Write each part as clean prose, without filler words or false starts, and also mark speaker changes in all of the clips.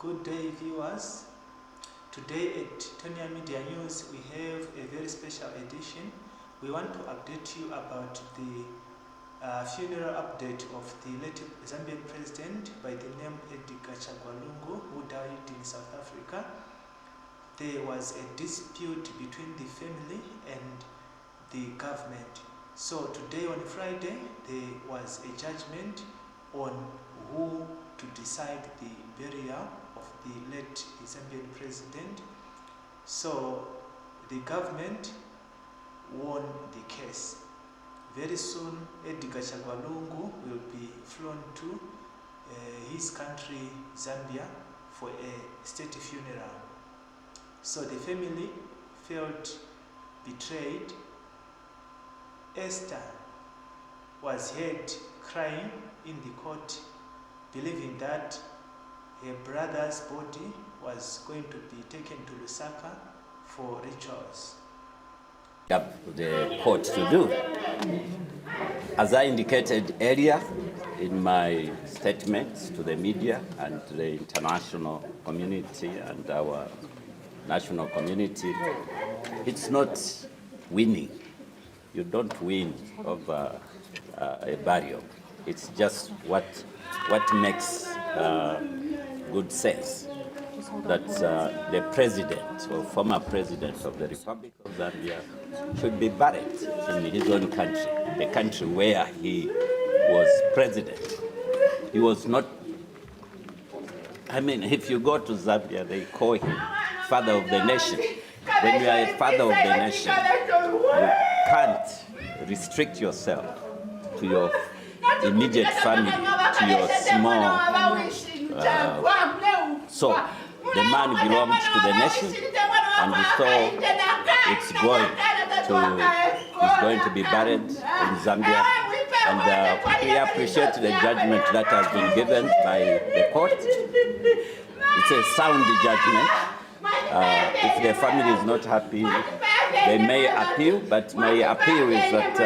Speaker 1: Good day, viewers. Today at Tonia Media News, we have a very special edition. We want to update you about the funeral update of the late Zambian president by the name Edgar Lungu, who died in South Africa. There was a dispute between the family and the government. So today on Friday, there was a judgment on who to decide the burial of the late Zambian president. So the government won the case. Very soon, Edgar Lungu will be flown to his country, Zambia, for a state funeral. So the family felt betrayed. Esther was heard crying in the court, believing that her brother's body was going to be taken to Lusaka for rituals.
Speaker 2: Up the court to do. As I indicated earlier in my statements to the media and to the international community and our national community, it's not winning. You don't win over a burial. It's just what makes good sense, that the president or former president of the Republic of Zambia should be buried in his own country, the country where he was president. He was not, I mean, if you go to Zambia, they call him father of the nation. When you are a father of the nation, you can't restrict yourself to your immediate family, to your small. So the man belongs to the nation, and so he's going to be buried in Zambia. And we appreciate the judgment that has been given by the court. It's a sound judgment. If the family is not happy, they may appeal, but my appeal is that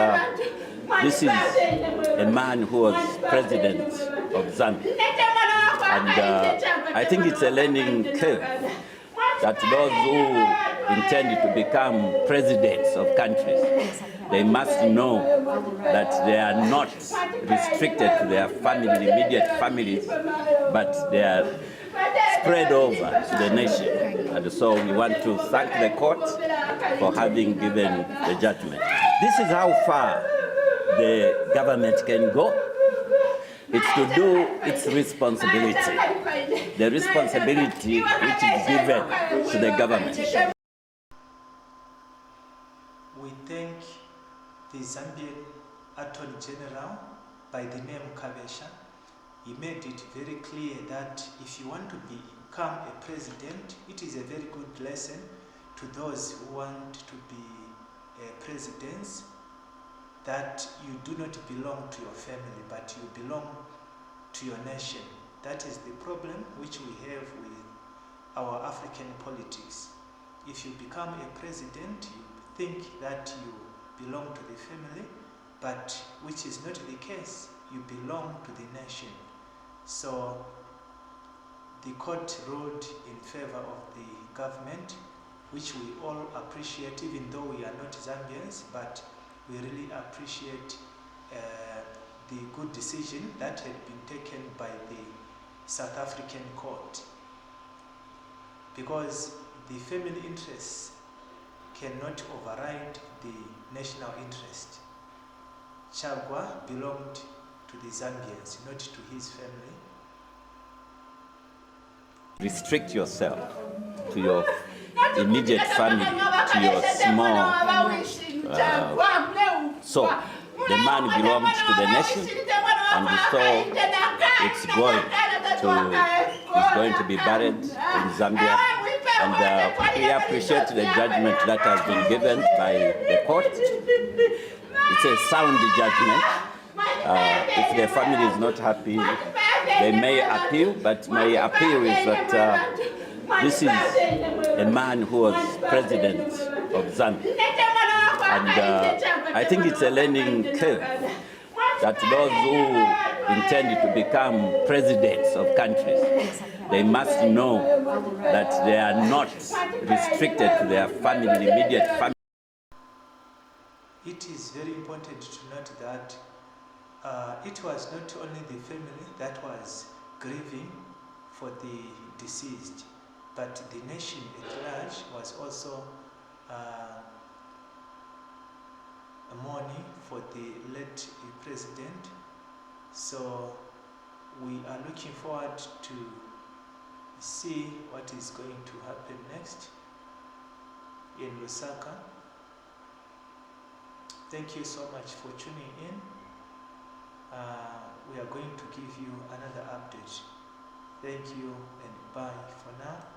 Speaker 2: this is a man who was president of Zambia. And I think it's a learning curve that those who intend to become presidents of countries, they must know that they are not restricted to their family, immediate families, but they are spread over to the nation. And so we want to thank the court for having given the judgment. This is how far the government can go. It's to do its responsibility, the responsibility which is given to the government.
Speaker 1: We thank the Zambian Attorney General by the name Kabesha. He made it very clear that if you want to become a president, it is a very good lesson to those who want to be presidents, that you do not belong to your family, but you belong to your nation. That is the problem which we have with our African politics. If you become a president, you think that you belong to the family, but which is not the case. You belong to the nation. So the court ruled in favor of the government, which we all appreciate, even though we are not Zambians, but we really appreciate the good decision that had been taken by the South African court, because the family interests cannot override the national interest. Chagwa belonged to the Zambians, not to his family.
Speaker 2: Restrict yourself to your immediate family, to your small. So the man belongs to the nation, and so he's going to be buried in Zambia. And we appreciate the judgment that has been given by the court. It's a sound judgment. If the family is not happy, they may appeal, but my appeal is that this is a man who was president of Zambia. And I think it's a learning curve that those who intend to become presidents of countries, they must know that they are not restricted to their family, immediate family.
Speaker 1: It is very important to note that it was not only the family that was grieving for the deceased, but the nation at large was also mourning for the late president. So we are looking forward to see what is going to happen next in Lusaka. Thank you so much for tuning in. We are going to give you another update. Thank you and bye for now.